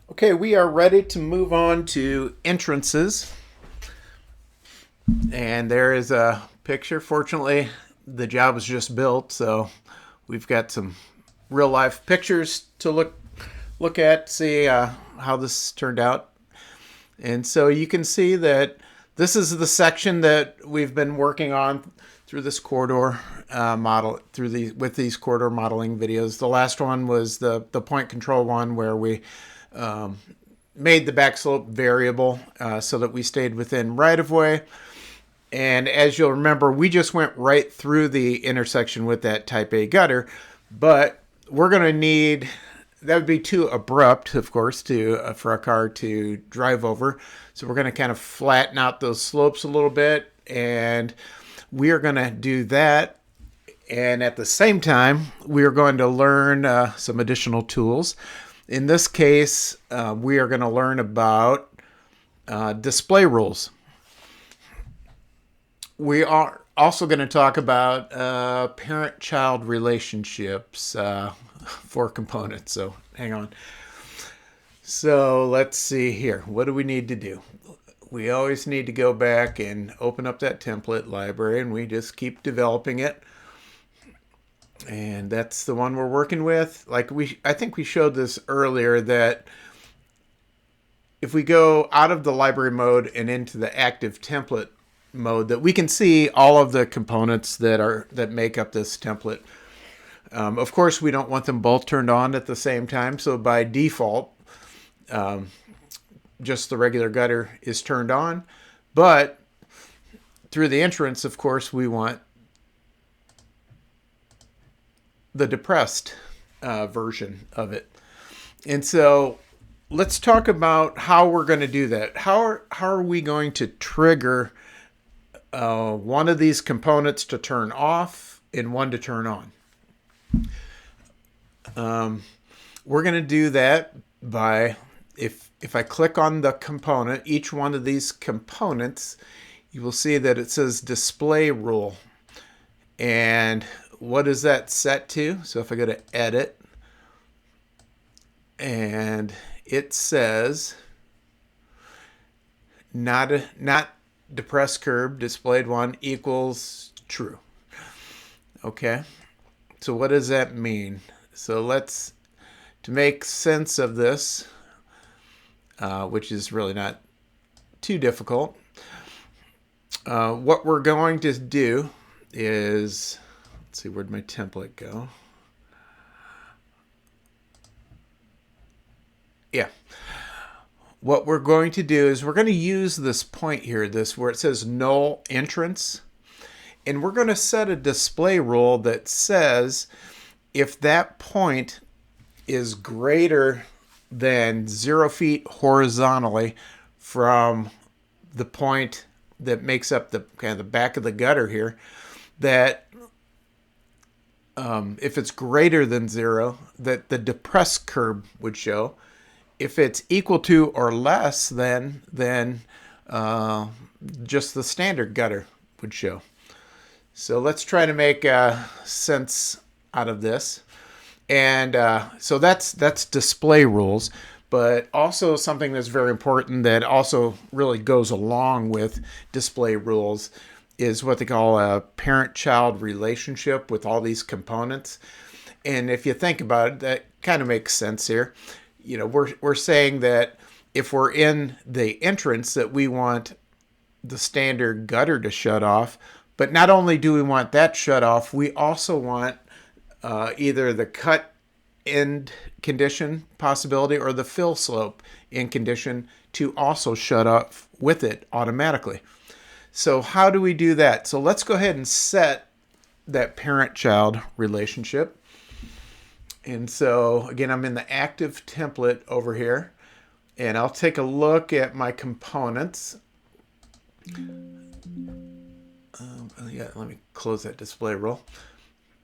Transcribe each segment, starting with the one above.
Okay, we are ready to move on to entrances. And there is a picture. Fortunately, the job was just built, so we've got some real life pictures to look at, see how this turned out. And so you can see that this is the section that we've been working on through this corridor model with these corridor modeling videos. The last one was the point control one where we made the back slope variable so that we stayed within right of way. And as you'll remember, we just went right through the intersection with that type A gutter, but we're going to need, that would be too abrupt, of course, for a car to drive over. So we're going to kind of flatten out those slopes a little bit, and we are going to do that. And at the same time, we are going to learn some additional tools. In this case, we are going to learn about display rules. We are also going to talk about parent-child relationships for components. So hang on. So let's see here. What do we need to do? We always need to go back and open up that template library, and we just keep developing it. And that's the one we're working with. I think we showed this earlier, that if we go out of the library mode and into the active template mode, that we can see all of the components that make up this template. Of course, we don't want them both turned on at the same time, so by default, just the regular gutter is turned on. But through the entrance, of course, we want the depressed version of it. And so let's talk about how we're going to do that. How are we going to trigger one of these components to turn off and one to turn on? We're going to do that by, if I click on the component, each one of these components, you will see that it says display rule. And what is that set to? So if I go to edit, and it says not depressed curb displayed one equals true. Okay, so what does that mean? So to make sense of this, which is really not too difficult, what we're going to do is, let's see, where'd my template go? Yeah. What we're going to do is we're going to use this point here, this where it says null entrance, and we're going to set a display rule that says if that point is greater than 0 feet horizontally from the point that makes up the kind of the back of the gutter here, that if it's greater than 0, that the depressed curb would show. If it's equal to or less than just the standard gutter would show. So let's try to make sense out of this. And so that's display rules, but also something that's very important that also really goes along with display rules is what they call a parent-child relationship with all these components. And if you think about it, that kind of makes sense here. You know, we're saying that if we're in the entrance, that we want the standard gutter to shut off, but not only do we want that shut off, we also want either the cut end condition possibility or the fill slope in condition to also shut off with it automatically. So how do we do that? So let's go ahead and set that parent-child relationship. And so again, I'm in the active template over here, and I'll take a look at my components. Yeah, let me close that display rule.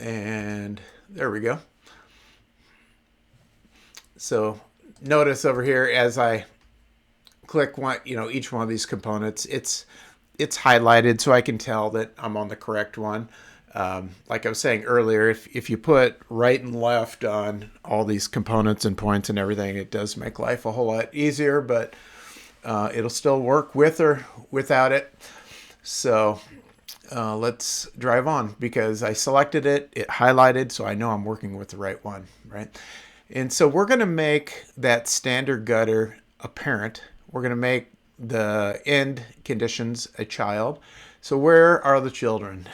And there we go. So notice over here as I click each one of these components, it's highlighted so I can tell that I'm on the correct one. Like I was saying earlier, if you put right and left on all these components and points and everything, it does make life a whole lot easier, but it'll still work with or without it. So let's drive on, because I selected it, it highlighted, so I know I'm working with the right one, right? And so we're going to make that standard gutter a parent. We're going to make the end conditions a child. So where are the children?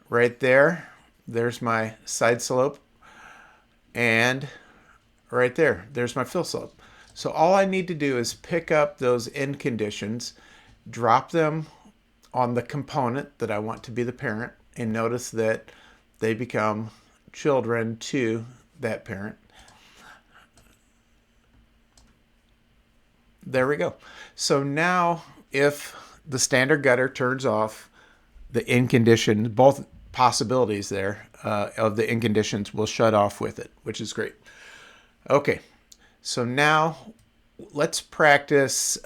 Right there. There's my side slope. And right there, there's my fill slope. So all I need to do is pick up those end conditions, drop them on the component that I want to be the parent, and notice that they become children to that parent. There we go. So now if the standard gutter turns off, the end condition, both possibilities there of the end conditions will shut off with it, which is great. Okay, so now let's practice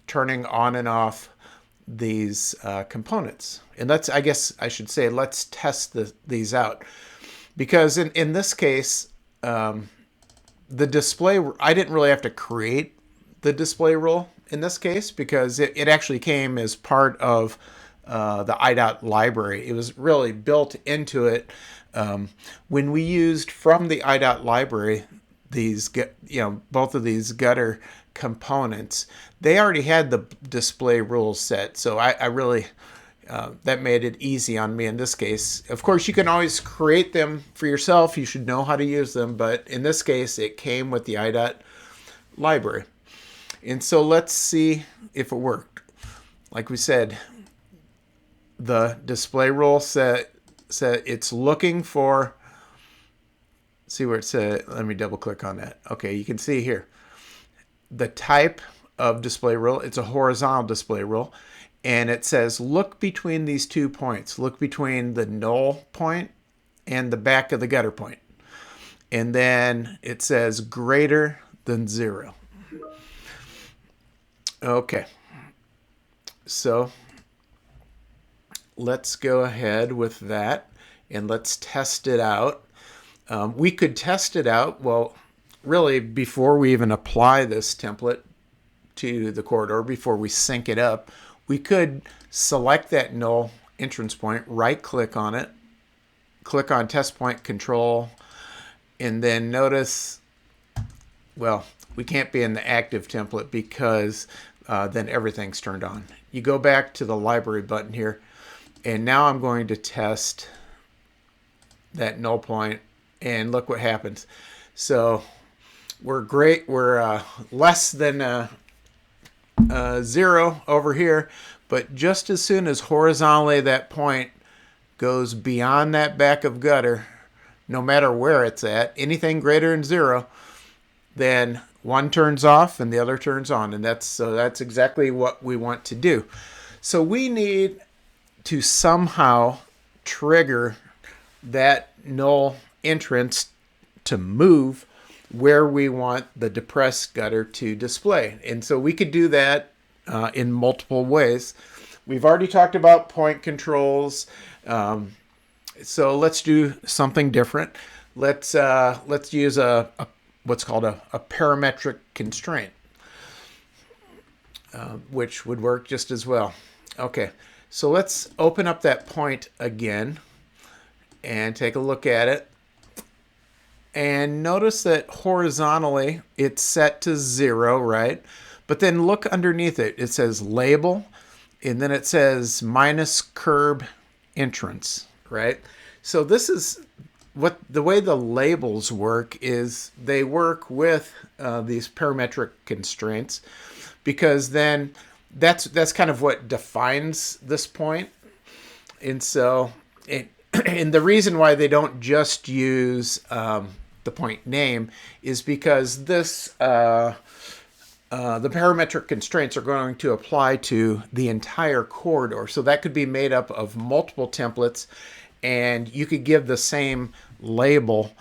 turning on and off these components. And I guess I should say, let's test these out. Because in this case, the display, I didn't really have to create the display rule in this case, because it actually came as part of the IDOT library. It was really built into it. When we used from the IDOT library these, both of these gutter components, they already had the display rules set. So I really, that made it easy on me in this case. Of course, you can always create them for yourself. You should know how to use them. But in this case, it came with the IDOT library. And so let's see if it worked. Like we said, the display rule said it's looking for, see where it said, let me double click on that. Okay, you can see here the type of display rule. It's a horizontal display rule, and it says look between these 2 points. Look between the null point and the back of the gutter point. And then it says greater than 0. Okay, so let's go ahead with that and let's test it out. We could test it out, well, really before we even apply this template to the corridor, before we sync it up, we could select that null entrance point, right click on it, click on test point control, and then notice, well, we can't be in the active template because then everything's turned on. You go back to the library button here, and now I'm going to test that null point, and look what happens. So we're great. We're less than 0 over here, but just as soon as horizontally that point goes beyond that back of gutter, no matter where it's at, anything greater than 0, then one turns off and the other turns on, and that's exactly what we want to do. So we need to somehow trigger that null entrance to move where we want the depressed gutter to display. And so we could do that in multiple ways. We've already talked about point controls. So let's do something different. Let's use what's called a parametric constraint, which would work just as well. Okay, so let's open up that point again and take a look at it. And notice that horizontally it's set to 0, right? But then look underneath it. It says label, and then it says minus curb entrance, right? So this is what the way the labels work is they work with these parametric constraints, because then that's kind of what defines this point. And so and the reason why they don't just use the point name is because this the parametric constraints are going to apply to the entire corridor. So that could be made up of multiple templates, and you could give the same label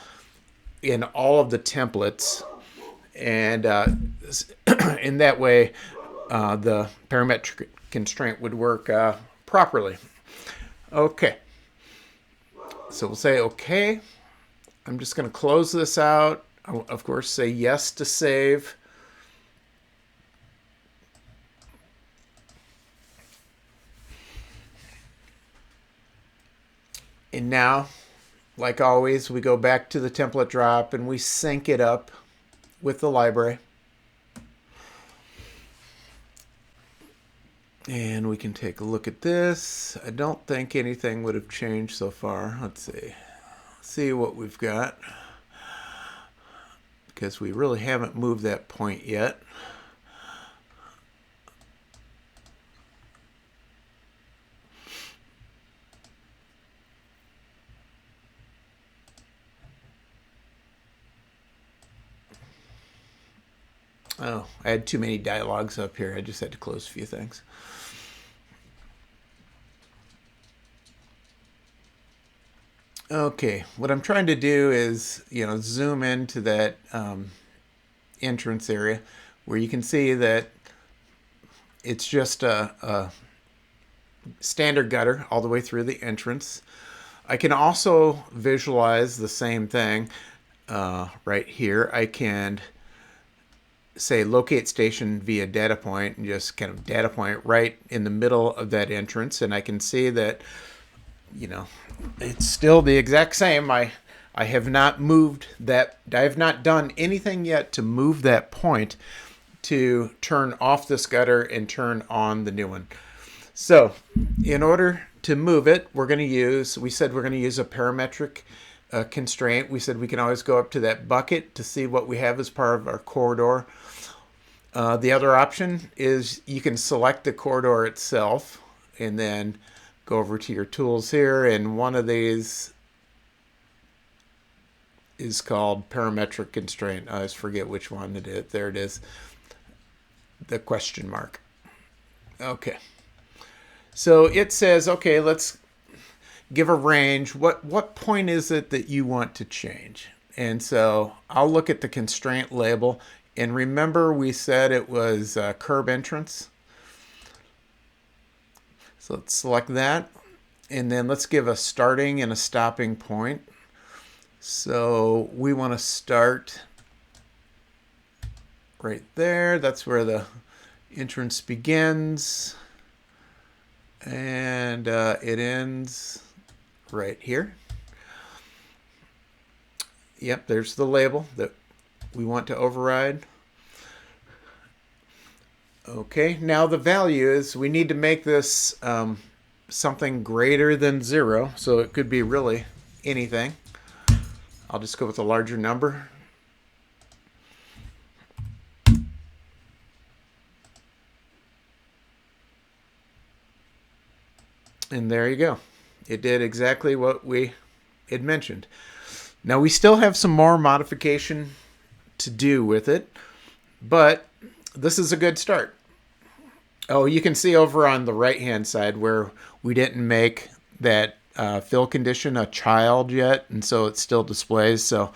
in all of the templates, and in that way the parametric constraint would work properly. Okay, So we'll say okay. I'm just going to close this out. I'll, of course, say yes to save. And now, like always, we go back to the template drop and we sync it up with the library. And we can take a look at this. I don't think anything would have changed so far. Let's see. See what we've got. Because we really haven't moved that point yet. Oh, I had too many dialogues up here. I just had to close a few things. Okay, what I'm trying to do is, zoom into that entrance area where you can see that it's just a standard gutter all the way through the entrance. I can also visualize the same thing right here. I can say locate station via data point and just kind of data point right in the middle of that entrance, and I can see that it's still the exact same. I have not moved that. I have not done anything yet to move that point to turn off this gutter and turn on the new one. So in order to move it, we said we're going to use a parametric constraint. We said we can always go up to that bucket to see what we have as part of our corridor. The other option is you can select the corridor itself and then go over to your tools here, and one of these is called parametric constraint. I always forget which one it is. There it is, the question mark. Okay, so it says, okay, let's give a range. What point is it that you want to change? And so I'll look at the constraint label, and remember we said it was curb entrance. So let's select that, and then let's give a starting and a stopping point. So we want to start right there. That's where the entrance begins, and it ends right here. Yep, there's the label that we want to override. Okay, now the value is we need to make this something greater than 0, so it could be really anything. I'll just go with a larger number. And there you go. It did exactly what we had mentioned. Now we still have some more modification to do with it, but this is a good start. Oh, you can see over on the right-hand side where we didn't make that fill condition a child yet, and so it still displays. So,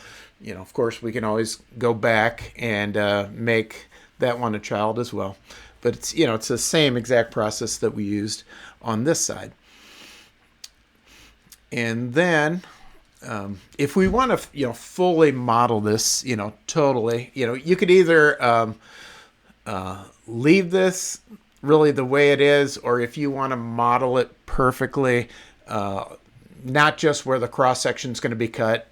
of course, we can always go back and make that one a child as well. But it's, it's the same exact process that we used on this side. And then if we want to, fully model this, totally, you could either leave this really the way it is, or if you want to model it perfectly, not just where the cross section is going to be cut,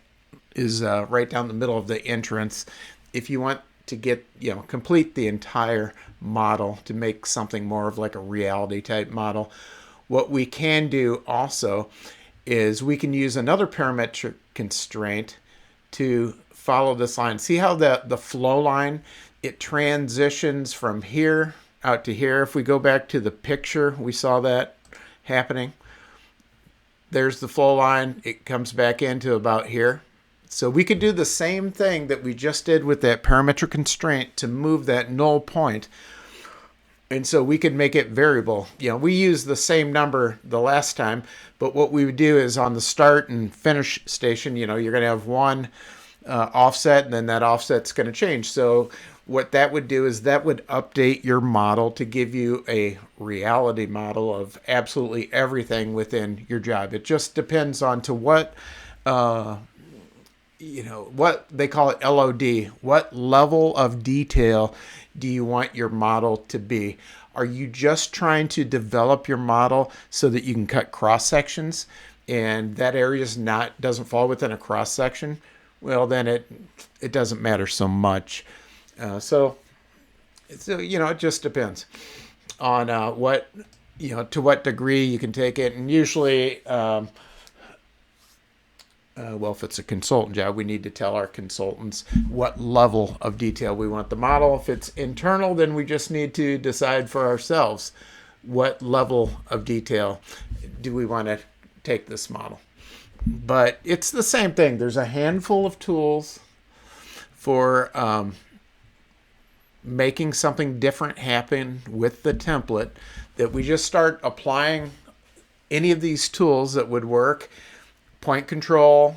is right down the middle of the entrance. If you want to get, complete the entire model to make something more of like a reality type model, what we can do also is we can use another parametric constraint to follow this line. See how the flow line, it transitions from here out to here. If we go back to the picture, we saw that happening. There's the flow line. It comes back into about here. So we could do the same thing that we just did with that parametric constraint to move that null point. And so we could make it variable. We used the same number the last time, but what we would do is on the start and finish station, you're going to have one offset, and then that offset's going to change. So what that would do is that would update your model to give you a reality model of absolutely everything within your job. It just depends on to what, what they call it LOD. What level of detail do you want your model to be? Are you just trying to develop your model so that you can cut cross sections, and that area doesn't fall within a cross section? Well, then it doesn't matter so much. So it just depends on to what degree you can take it. And usually, if it's a consultant job, we need to tell our consultants what level of detail we want the model. If it's internal, then we just need to decide for ourselves what level of detail do we want to take this model. But it's the same thing. There's a handful of tools for making something different happen with the template that we just start applying any of these tools that would work. Point control,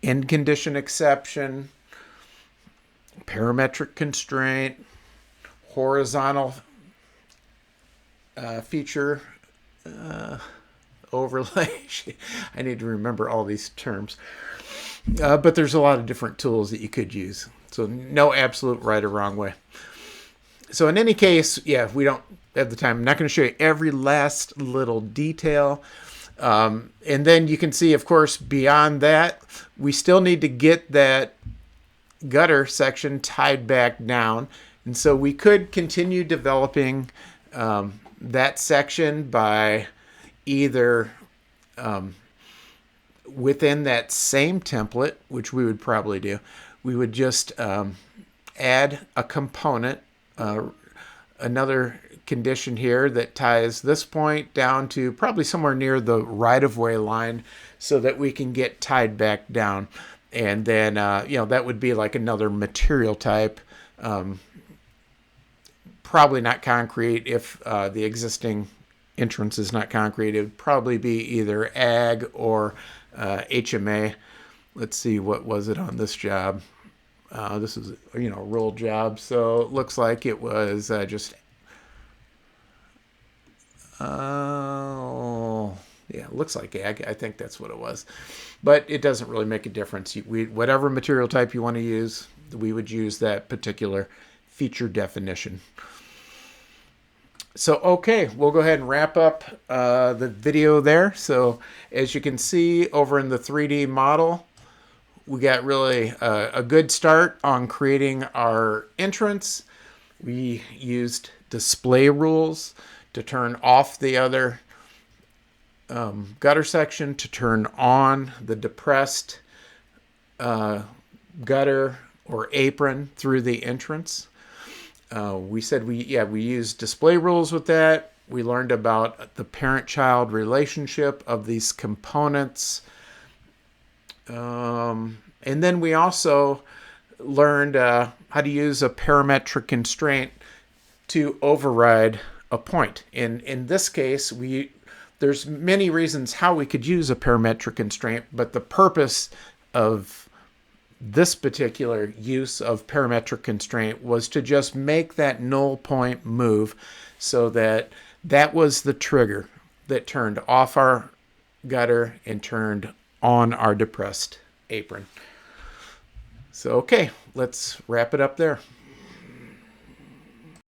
end condition exception, parametric constraint, horizontal feature overlay. I need to remember all these terms. But there's a lot of different tools that you could use. So no absolute right or wrong way. So in any case, we don't have the time. I'm not going to show you every last little detail. And then you can see, of course, beyond that, we still need to get that gutter section tied back down. And so we could continue developing that section by either within that same template, which we would probably do, we would just add a component, another condition here that ties this point down to probably somewhere near the right-of-way line so that we can get tied back down. And then, that would be like another material type. Probably not concrete. If the existing entrance is not concrete, it would probably be either ag or HMA. Let's see, what was it on this job? This is, a roll job. So it looks like it was just it looks like ag. I think that's what it was. But it doesn't really make a difference. Whatever material type you want to use, we would use that particular feature definition. So, okay, we'll go ahead and wrap up the video there. So, as you can see over in the 3D model, we got really a good start on creating our entrance. We used display rules to turn off the other gutter section, to turn on the depressed gutter or apron through the entrance. We said we used display rules with that. We learned about the parent-child relationship of these components. And then we also learned how to use a parametric constraint to override a point. In this case, there's many reasons how we could use a parametric constraint, but the purpose of this particular use of parametric constraint was to just make that null point move so that was the trigger that turned off our gutter and turned on our depressed apron. So, okay, let's wrap it up there.